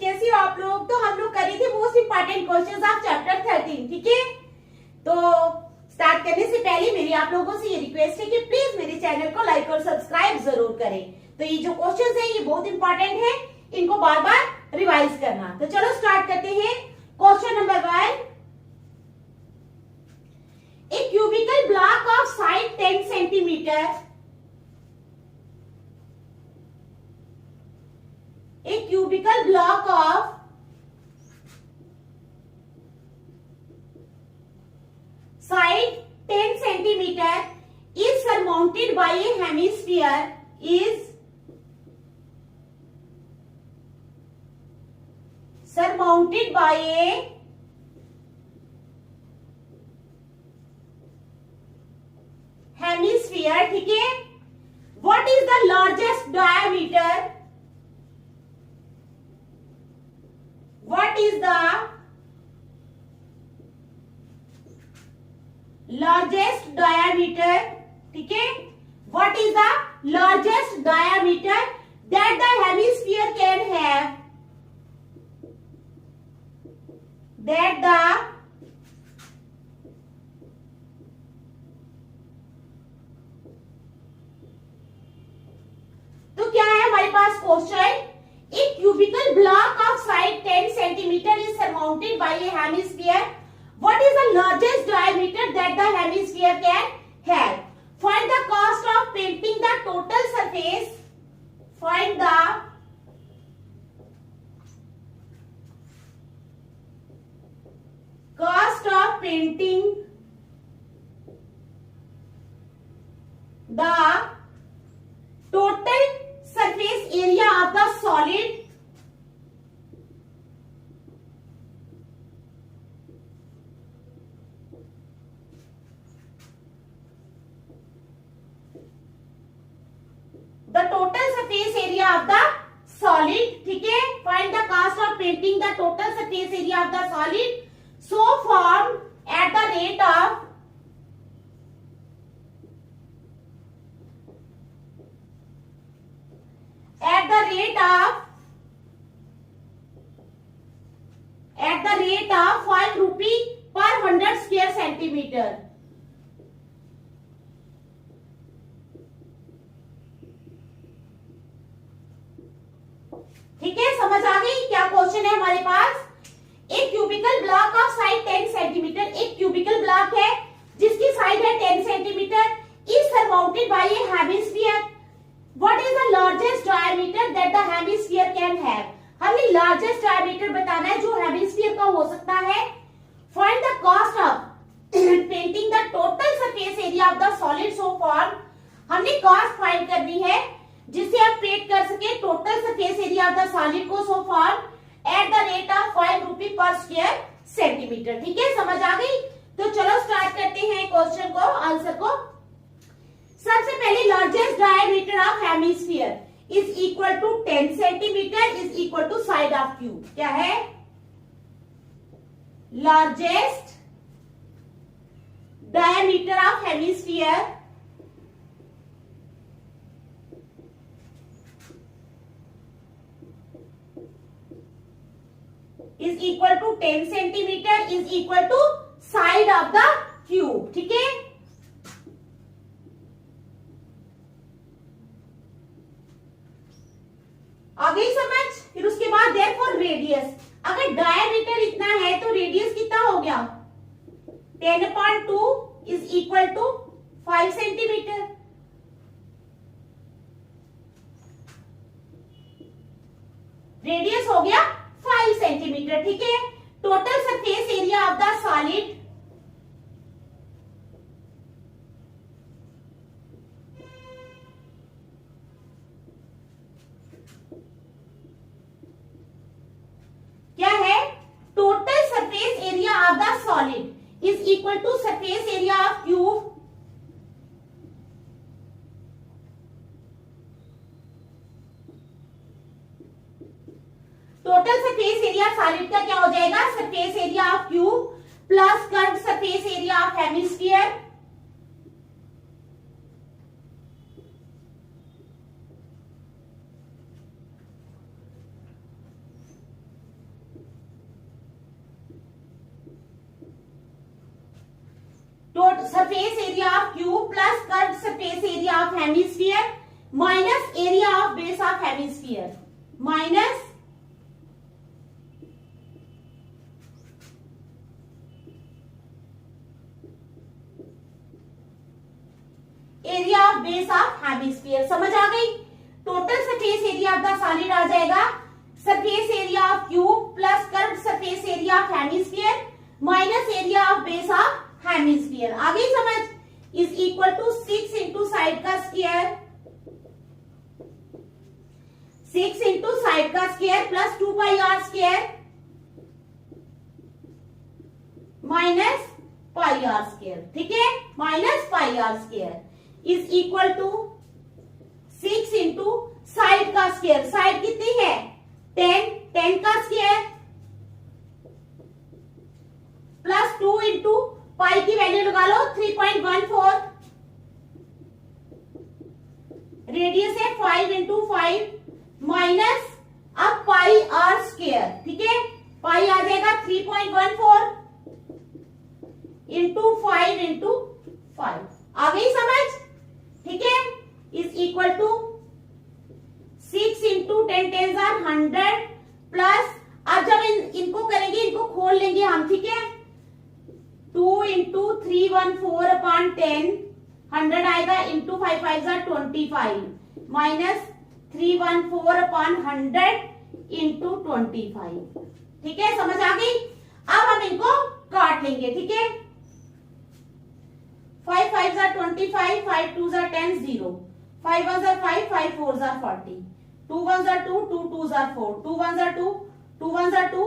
कैसी हो आप लोग। तो हम लोग कर रहे थे most important questions of chapter 13। ठीक है, तो स्टार्ट करने से पहले मेरी आप लोगों से ये रिक्वेस्ट है कि प्लीज मेरे चैनल को लाइक और सब्सक्राइब जरूर करें। तो ये जो क्वेश्चंस है ये बहुत इंपॉर्टेंट है, इनको बार बार रिवाइज करना। तो चलो स्टार्ट करते हैं। Question number 1, a cubical block of side 10 centimeter, a cubical block of side 10 centimeter is surmounted by a hemisphere, is surmounted by a hemisphere। ठीक है, what is the largest diameter, what is the largest diameter, ठीक है, what is the largest diameter that the hemisphere can have, that the तो क्या है हमारे पास question, एक cubical block of side 10 centimetre is surmounted bye A hemisphere, what is the largest diameter that the hemisphere can have, find the cost of painting the total surface, find the cost of painting the total surface area of the solid, the total surface area of the solid। ठीक है, find the cost of painting the total surface area of the solid so formed at the rate of at the rate of 5 rupee per 100 square centimeter। ठीक है, समझ आ गई क्या question है हमारे पास। एक cubical block of side 10 centimetre, एक क्यूबिकल ब्लॉक है जिसकी साइड है 10 centimetre, is surmounted bye A hemisphere, what is the largest diameter that the hemisphere can have, हमें लार्जेस्ट डायमीटर बताना है जो हेमिस्फीयर का हो सकता है। Find the cost of painting the total surface area of the solid so form, हमने cost find करनी है जिससे आप पेंट कर सके total surface area of the solid को so form at the rate of 5 rupee per square centimetre. ठीक है, समझ आ गई। तो चलो स्टार्ट करते हैं क्वेश्चन को, आंसर को। सबसे पहले largest diameter of hemisphere is equal to 10 centimetre is equal to side of cube. क्या है largest diameter of hemisphere is equal to 10 centimeter is equal to side of the cube। ठीक है, आ गई समझ। फिर उसके बाद therefore रेडियस, अगर डायमीटर इतना है तो रेडियस कितना हो गया 10/2 is equal to 5 centimetre. Radius हो गया 5 सेंटीमीटर। ठीक है, total surface area of the solid, क्या है total surface area of the solid is equal to surface area of cube total surface area solid का क्या हो जाएगा, surface area of cube plus curve surface area of hemisphere surface area of cube plus curve surface area of hemisphere minus area of base of hemisphere minus area of base of hemisphere. समझ आ गई? Total surface area of the solid आ जाएगा surface area of cube plus curve surface area of hemisphere minus area of base of hemisphere. आ गई समझ? Is equal to 6 into side का square 6 into side का square plus 2 pi r square minus pi r square. ठीक है, minus pi r square is equal to 6 into side का square. Side कितनी है? 10 का स्क्वायर प्लस 2 इंटू पाई की value लगा लो 3.14 रेडियस है 5 इंटू 5 माइनस अब पाई आर स्क्वायर। ठीक है, पाई आ जाएगा 3.14 इंटू 5 इंटू 5। आ गई समझ? ठीक है, is equal to 6 into 10 ten 100 plus अब जब इनको करेंगे इनको खोल लेंगे हम। ठीक है, 2 इंटू 314 अपॉन 10 100 आएगा इंटू 5 5 25 माइनस 314 अपॉन 100 इंटू 25। ठीक है, समझ आ गई? अब हम इनको काट लेंगे। ठीक है, 5 5 25 5 2 10 0 5 1 5 5 4 40 2 1 2 2 2 4 2 1 2 2 1 2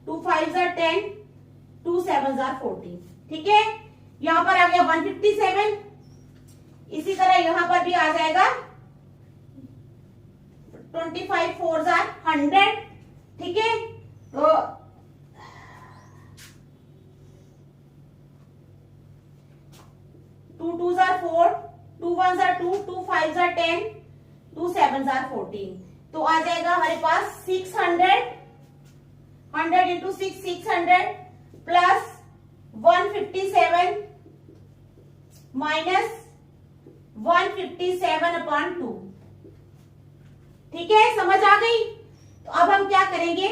2 5 10 2 7 14। ठीक है, यहां पर आ गया 157। इसी तरह यहां पर भी आ जाएगा 25 4 100। ठीक है, तो 2 2 4 2 1 2 2 5 10 2 7 14। तो आ जाएगा हमारे पास 600 100 इंटू 6 600 प्लस 157 माइनस 157 अपॉन 2। ठीक है, समझ आ गई? तो अब हम क्या करेंगे?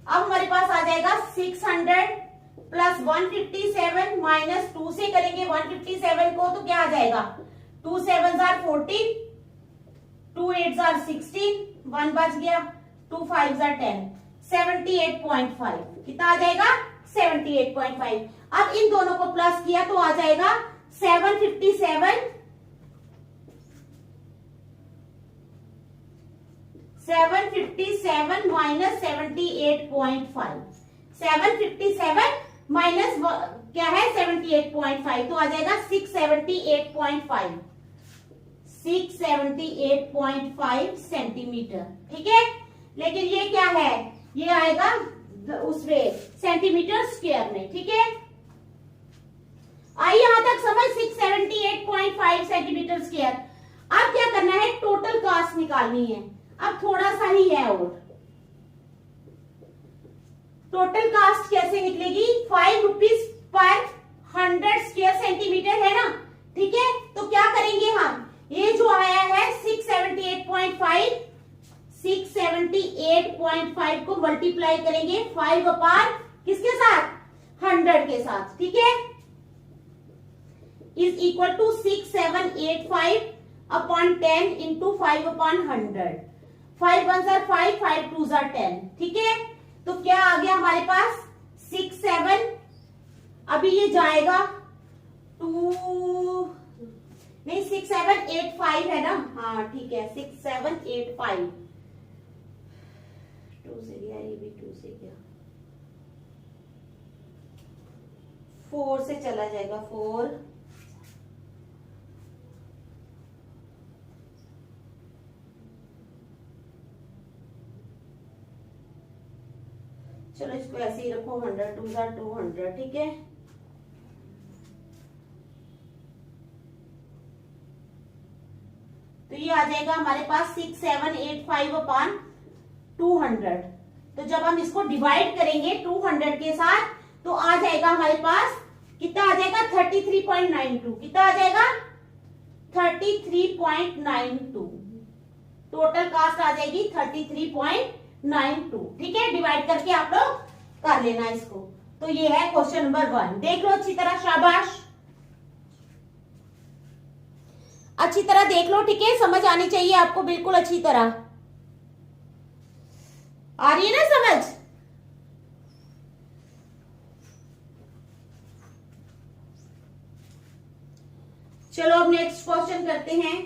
अब हमारे पास आ जाएगा 600 प्लस 157 माइनस 2 से करेंगे 157 को तो क्या आ जाएगा 2 7 14 2 8 16 1 बच गया 2 5 10 78.5। कितना आ जाएगा? 78.5। अब इन दोनों को प्लस किया तो आ जाएगा 757 माइनस 78.5 757 माइनस क्या है 78.5 तो आ जाएगा 678.5 678.5 सेंटीमीटर। ठीक है, लेकिन ये क्या है? ये आएगा उसमें सेंटीमीटर स्क्वायर में। ठीक है, आई यहां तक समझ? 678.5 सेंटीमीटर स्क्वायर। अब क्या करना है? टोटल कास्ट निकालनी है। अब थोड़ा सा ही है और टोटल कास्ट कैसे निकलेगी? 5 रुपीज पर 100 स्क्वायर सेंटीमीटर है ना। ठीक है, तो क्या करेंगे हम? ये जो आया है 678.5 को मल्टीप्लाई करेंगे 5 अपान किसके साथ? 100 के साथ। ठीक है, is equal to 6785 upon 10 into 5 upon 100 5 1 5 5 2 10। ठीक है, तो क्या आ गया हमारे पास 67। अभी ये जाएगा 2 नहीं 6785 है ना। हाँ ठीक है 6785 2 से गया, ये भी 2 से गया, 4 से चला जाएगा 4 चलो इसको ऐसे ही रखो 100 2 200। ठीक है, तो ये आ जाएगा हमारे पास 6785 अपॉन 200। तो जब हम इसको डिवाइड करेंगे 200 के साथ तो आ जाएगा हमारे पास कितना आ जाएगा 33.92, कितना आ जाएगा 33.92, टोटल कास्ट आ जाएगी 33.92। ठीक है, डिवाइड करके आप लोग कर लेना इसको। तो ये है क्वेश्चन नंबर 1, देख लो अच्छी तरह, शाबाश, अच्छी तरह देख लो। ठीक है, समझ आनी चाहिए आपको बिल्कुल अच्छी तरह, आ रही है ना समझ? चलो अब नेक्स्ट क्वेश्चन करते हैं।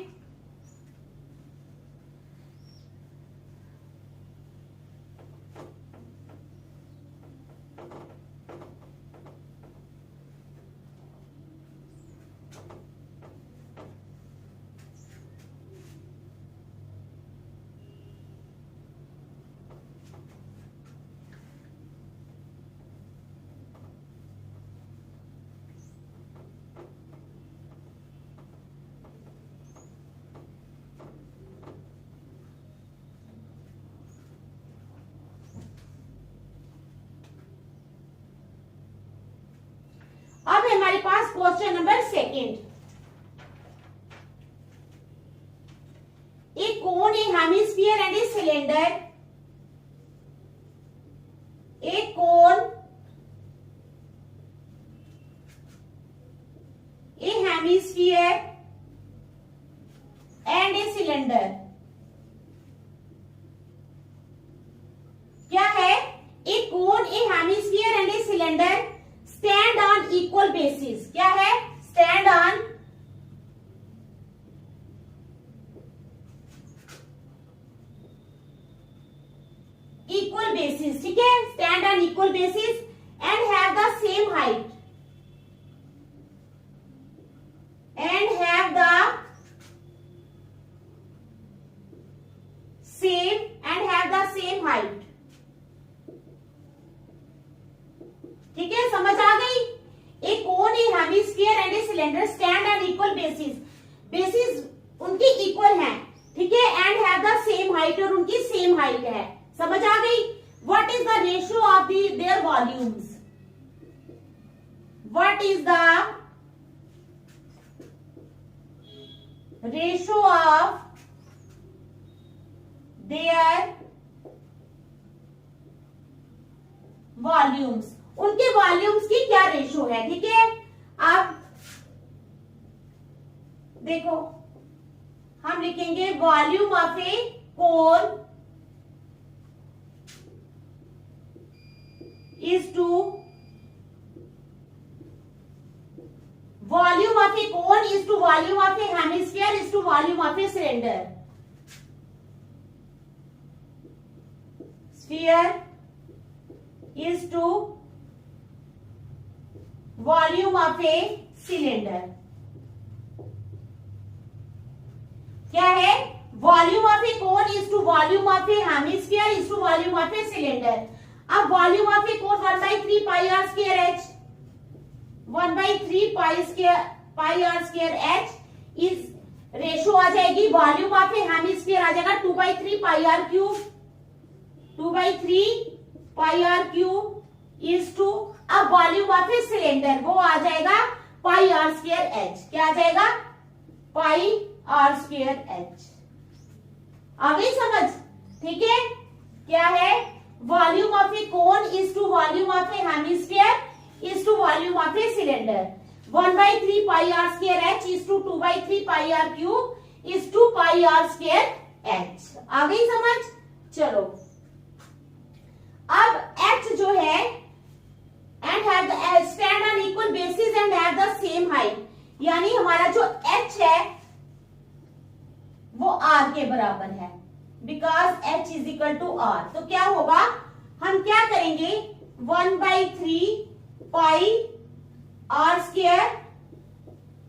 अब है हमारे पास question number 2। A cone, a hemisphere and a cylinder, a cone, a hemisphere and a cylinder, क्या है? A cone, a hemisphere and a cylinder stand on equal bases, क्या है? स्टैंड ऑन इक्वल बेसिस, ठीक है, stand on equal bases and have the same height, and have the same height. ठीक है, समझ आ गई? A cone, a hemisphere and a cylinder stand on equal basis, basis उनकी इक्वल है, ठीक है, and have the same height, और उनकी सेम हाइट है। समझ आ गई? What is the ratio of their volumes? What is the ratio of their volumes? उनके वॉल्यूम्स की क्या रेशियो है? ठीक है, आप देखो, हम लिखेंगे volume of a cone is to, volume of a cone is to volume of a hemisphere is to volume of a cylinder. Sphere is to volume of a cylinder. क्या है? Volume of a cone is to volume of a hemisphere is to volume of a cylinder. अब volume of a cone 1/3 pi r square h, 1/3 pi r square h is ratio आ जाएगी। Volume of a hemisphere आ जाएगा 2/3 pi r cube, 2/3 pi r cube is to, अब volume of a cylinder वो आ जाएगा pi r square H. क्या आ जाएगा? Pi r square h. आ गई समझ? ठीक है, क्या है? Volume of a cone is to volume of a hemisphere is to volume of a cylinder. 1/3 pi r square h is to 2/3 pi r cube is to pi r square h. आ गई समझ? चलो, अब h जो है and have the stand on equal bases and have the same height, यानी हमारा जो h है वो r के बराबर है, because h is equal to r। तो क्या होगा? हम क्या करेंगे? 1/3 pi r square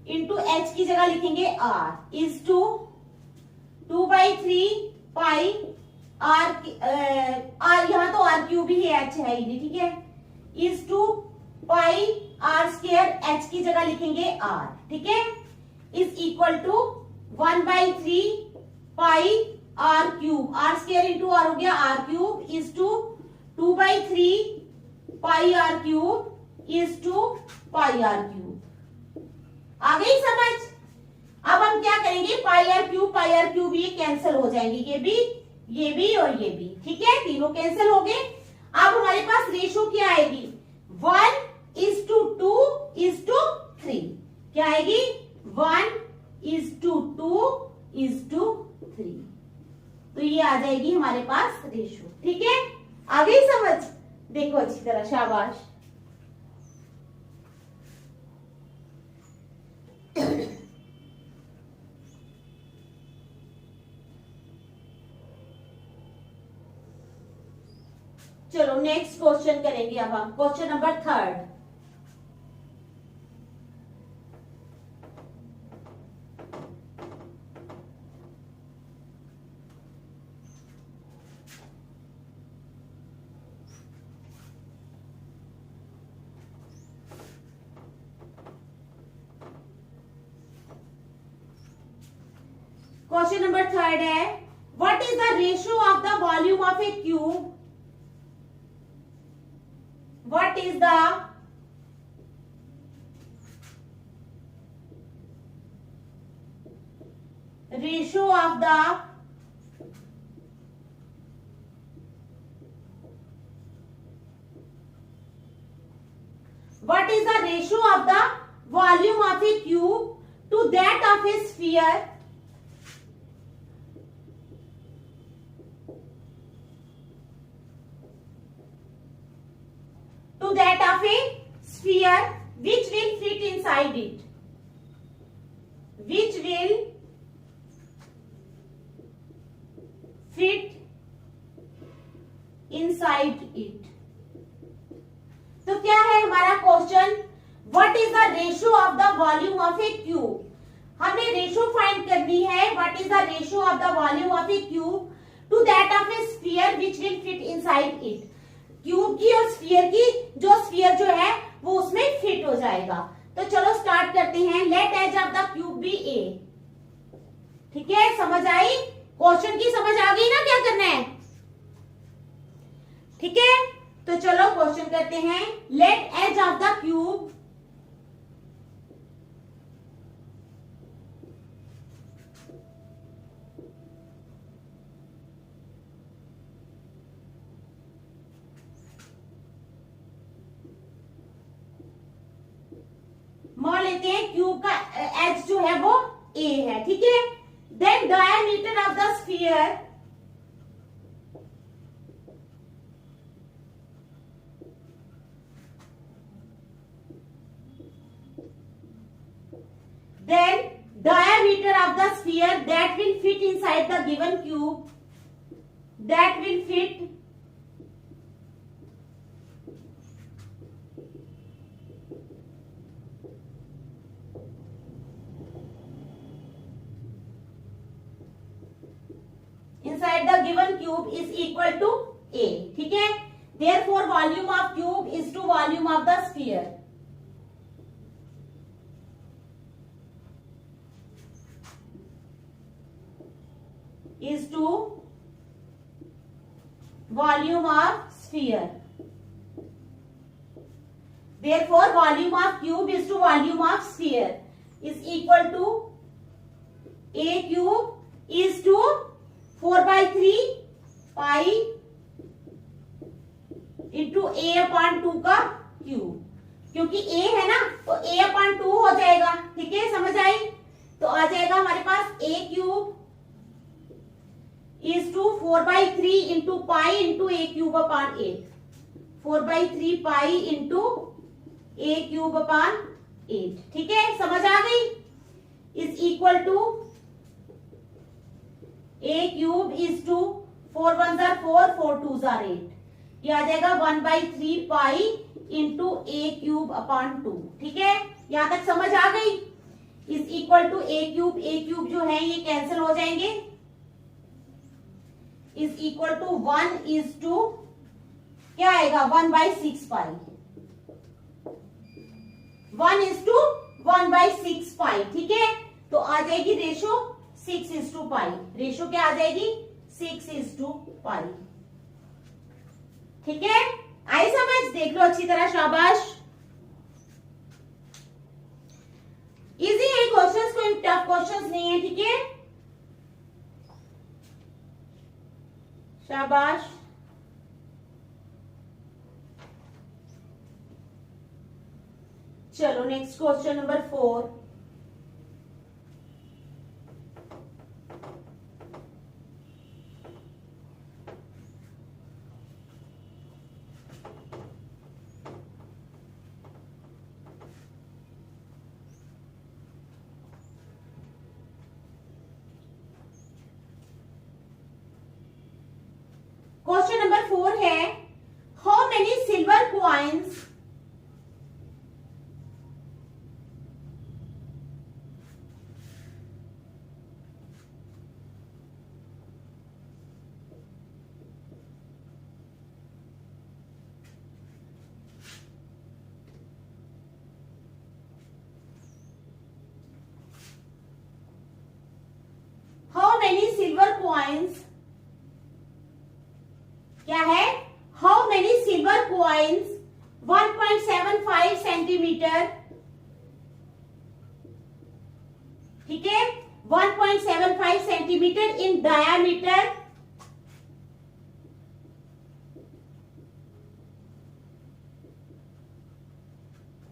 into h की जगह लिखेंगे r is to 2/3 pi r, यहां तो आर क्यूब ही है, एच है ही नहीं, ठीक है, is to pi r square h की जगह लिखेंगे r, ठीक है, is equal to 1/3 pi r cube, r square into r हो गया r cube is to 2/3 pi r cube is to pi r cube. आ गई समझ? अब हम क्या करेंगे, पाई आर क्यूब ये कैंसिल हो जाएंगे, ये भी और ये भी, ठीक है, तीनों कैंसिल हो गए। अब हमारे पास रेशो क्या आएगी, 1:2:3। क्या आएगी, 1:2:3। तो ये आ जाएगी हमारे पास रेशो, ठीक है। आ गई समझ? देखो अच्छी तरह, शाबाश। चलो नेक्स्ट क्वेश्चन करेंगे अब हम, क्वेश्चन नंबर 3। क्वेश्चन नंबर 3 है, what is the ratio of the volume of A cube? What is the ratio of the volume of a cube to that of a sphere which will fit inside it? Which will fit inside it? तो क्या है हमारा question, what is the ratio of the volume of A cube? हमने ratio find करनी है, what is the ratio of the volume of A cube two that of A sphere which will fit inside it. Cube की और sphere की, जो sphere जो है वो उसमें फिट हो जाएगा। तो चलो स्टार्ट करते हैं। Let edge of the cube be a. ठीक है, समझ आई? क्वेश्चन की समझ आ गई ना, क्या करना है? ठीक है, तो चलो क्वेश्चन करते हैं। Let edge of the cube मान लेते हैं क्यूब का एज जो है वो ए है, ठीक है। Then diameter of the sphere that will fit inside the given cube, that will fit inside the given cube is equal to A, ठीक है। Therefore volume of cube is to volume of the sphere. Is to volume of sphere. Therefore volume of cube is to volume of sphere is equal to A cube is to 4/3 pi into A upon 2 का cube. क्योंकि A है ना, तो A upon 2 हो जाएगा, ठीक है, समझ आई? तो आ जाएगा हमारे पास A cube is to 4/3 into pi into A cube upon 8. 4/3 pi into A cube upon 8, ठीक है, समझ आ गई? is equal to A cube is to 4 1s are 4, 4 2s are 8. ये आ जाएगा 1/3 pi into A cube upon 2, ठीक है, यहां तक समझ आ गई? is equal to A cube जो है ये कैंसिल हो जाएंगे, is equal to 1 is to क्या आएगा 1/6 pi। 1 is to 1/6 pi, ठीक है। तो आ जाएगी ratio 6 is to pi। Ratio क्या आ जाएगी 6 is to pi, ठीक है। आई समझ? देख लो अच्छी तरह, शाबाश। क्वेश्चंस कोई टफ क्वेश्चंस नहीं है, ठीक है। शाबाश। चलो next question number 4। Question number 4 है, how many silver coins coins क्या है, how many silver coins 1.75 centimetre, ठीक है, 1.75 centimetre in diameter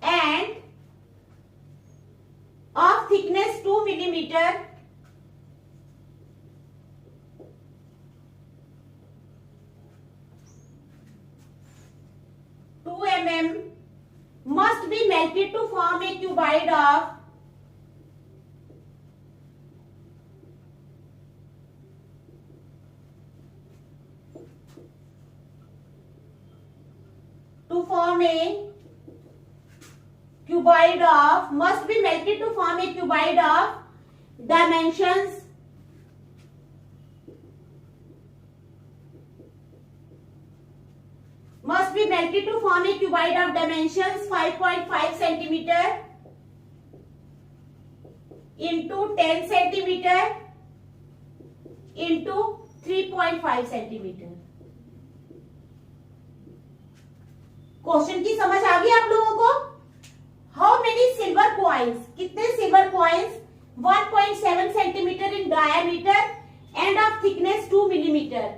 and of thickness 2 millimeter must be melted to form a cuboid of must be melted to form a cuboid of dimensions must be melted to form a cuboid of dimensions 5.5 centimeter into 10 centimeter into 3.5 centimeter। Question की समझ आ गई आप लोगों को? How many silver coins, कितने silver coins 1.7 centimetre in diameter and of thickness 2 millimetre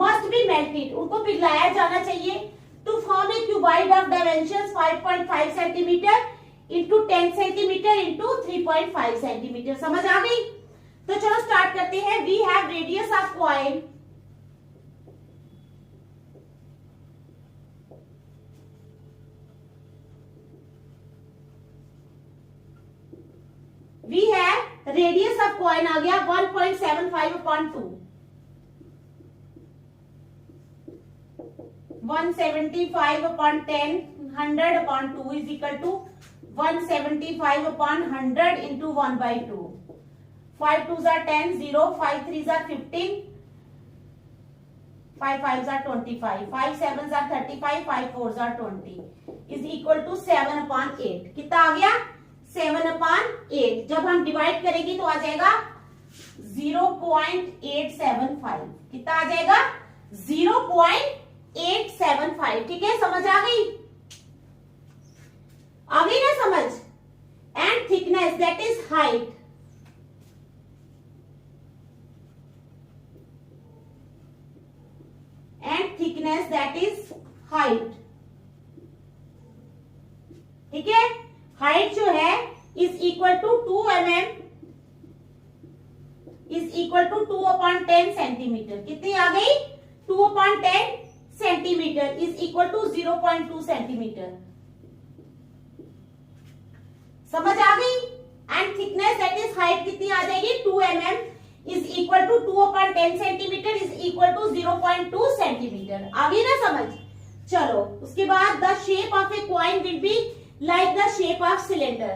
must be melted, उनको पिघलाया जाना चाहिए to form a cuboid of dimensions 5.5 centimetre into 10 centimetre into 3.5 centimetre. समझ आ गई? तो चलो स्टार्ट करते हैं। We have radius of coin, we have radius of coin आ गया 1.75 upon 2, 175 upon 10, 100 upon 2 is equal to 175 upon 100 into 1 by 2. 5 2s are 10, 0, 5 3s are 15, 5 5s are 25, 5 7s are 35, 5 4s are 20 is equal to 7 upon 8। कितना आ गया? 7 upon 8। जब हम divide करेंगे तो आ जाएगा 0.875। कितना आ जाएगा? 0.875। ठीक है, समझ आ गई? आ गई ना समझ? And thickness that is height, and thickness that is height. ठीक है, हाइट जो है is equal to 2 mm is equal to 2 upon 10 centimetre. कितनी आ गई? 2 upon 10 centimetre is equal to 0.2 centimetre. समझ आ गई? And thickness that is height कितनी आ जाएगी? 2 mm is equal to 2 upon 10 centimetre is equal to 0.2 centimetre. आ गई ना समझ? चलो उसके बाद the shape of a coin will be like the shape of cylinder.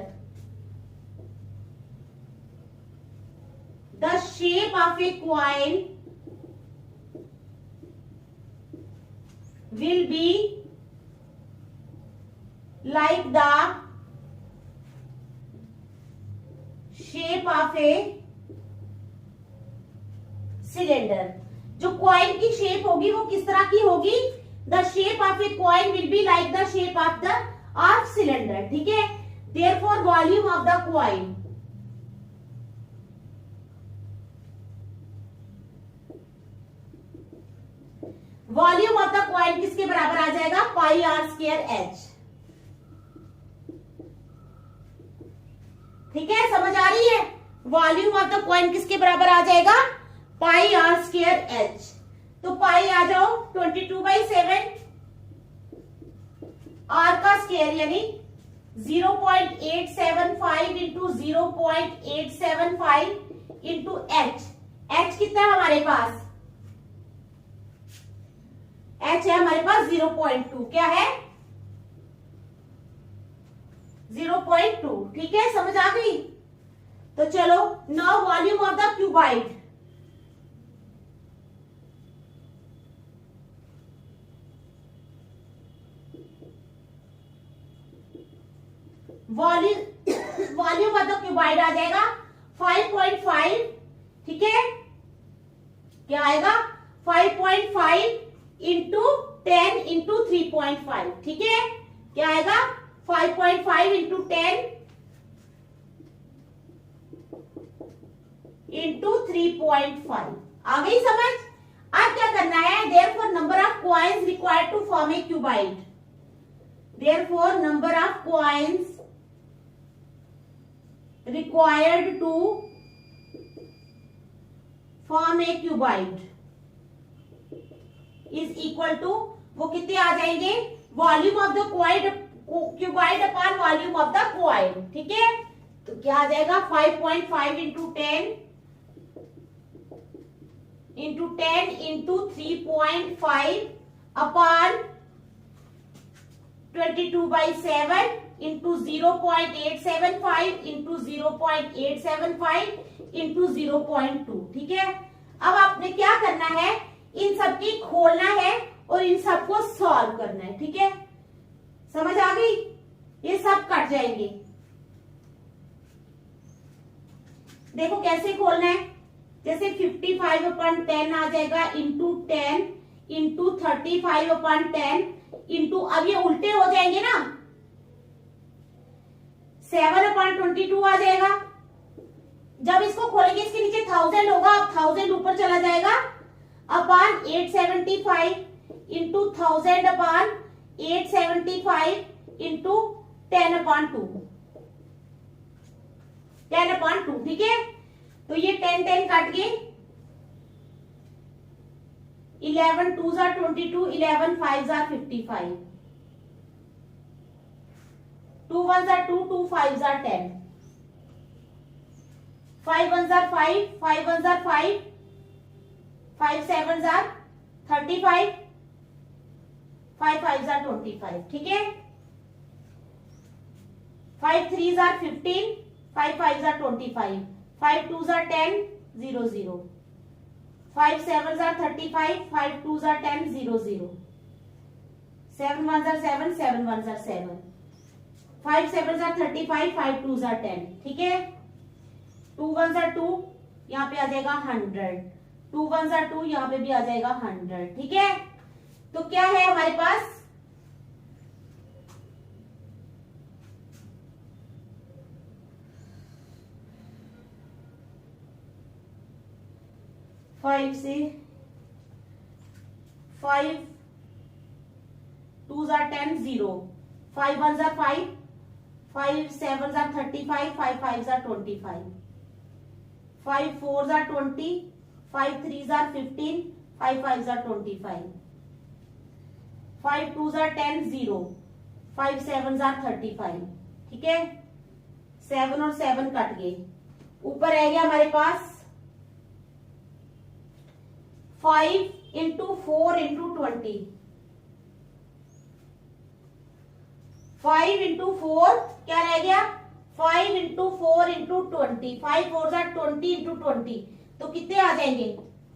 The shape of a coin will be like the shape of a cylinder. जो coin की shape होगी वो किस तरह की होगी? The shape of a coin will be like the shape of the of cylinder. ठीक है, therefore volume of the coin, volume of the coin किसके बराबर आ जाएगा, पाई आर स्क्वायर एच। ठीक है, समझ आ रही है। वॉल्यूम ऑफ द कॉइन किसके बराबर आ जाएगा, पाई आर स्क्वायर एच। तो पाई आ जाओ 22/7, आर का स्क्वायर यानी 0.875 इंटू 0.875 इंटू एच। एच कितना है हमारे पास, एच है हमारे पास 0.2। क्या है, 0.2। ठीक है, समझ आ गई। तो चलो, now volume of the cuboid. Volume of the cuboid आ जाएगा 5.5। ठीक है, क्या आएगा, 5.5 इंटू 10 इंटू 3.5। ठीक है, क्या आएगा, 5.5 इंटू 10 इंटू 3.5। आ गई समझ। अब क्या करना है, therefore number of coins required to form a cuboid. Therefore number of coins required to form a cuboid is equal to, वो कितने आ जाएंगे, volume of the cuboid upon volume of the coin. ठीक है, तो क्या आ जाएगा, 5.5 into 10 into 3.5 upon 22/7 into 0.875 into 0.875 into 0.2। ठीक है, अब आपने क्या करना है, इन सबकी खोलना है और इन सबको सॉल्व करना है। ठीक है, समझ आ गई। ये सब कट जाएंगे। देखो कैसे खोलना है, जैसे 55/10 आ जाएगा इंटू 10 इंटू 35/10 इंटू, अब ये उल्टे हो जाएंगे ना, 7/22 आ जाएगा। जब इसको खोलेंगे इसके नीचे 1000 होगा, अब 1000 ऊपर चला जाएगा, अपॉन 875 इंटू 1000 अपॉन 875 इंटू 10/2। 10/2। ठीक है, तो ये 10 काट के 11 2s are 22, 11 5s are 55, 2 1s are 2, 2 5s are 10, 5 1s are 5, 5 1s are 5, 5 7s are 35, 5 5s are 25। ठीक है, 5 3s are 15, 5 5s are 25, 5 2s are 10, 0 0, 5 7s are 35, 5 2s are 10, 0 0, 7 1s are 7, 7 1s are 7, 5 7s are 35, 5 2s are 10। ठीक है, 2 1s are 2, यहाँ पे आ जाएगा 100, 2 1s are 2, यहाँ पे भी आ जाएगा 100। ठीक है, तो क्या है हमारे पास, फाइव से 5 2s are 10, 0, 5 1s are 5, 5 7s are 35, 5 5s are 25, 5 4s are 20, 5 3s are 15, 5 5s are 25, 5 2s are 10, 0, 5 7s are 35। ठीक है, 7 और 7 कट गए, ऊपर रह गया हमारे पास 5 इंटू 4 इंटू 20, 5 इंटू 4 क्या रह गया, 5 into 4 into 20, 5 4s are 20 into 20, तो कितने आ जाएंगे,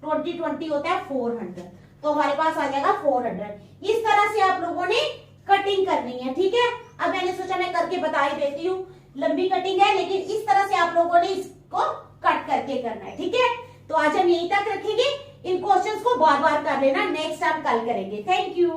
20 20 होता है 400, तो हमारे पास आ जाएगा 400। इस तरह से आप लोगों ने कटिंग करनी है। ठीक है, अब मैंने सोचा मैं करके बता ही देती हूँ, लंबी कटिंग है लेकिन इस तरह से आप लोगों ने इसको कट करके करना है। ठीक है, तो आज हम यहीं तक रखेंगे, इन क्वेश्चंस को बार बार कर लेना, नेक्स्ट टाइम कल करेंगे। Thank you.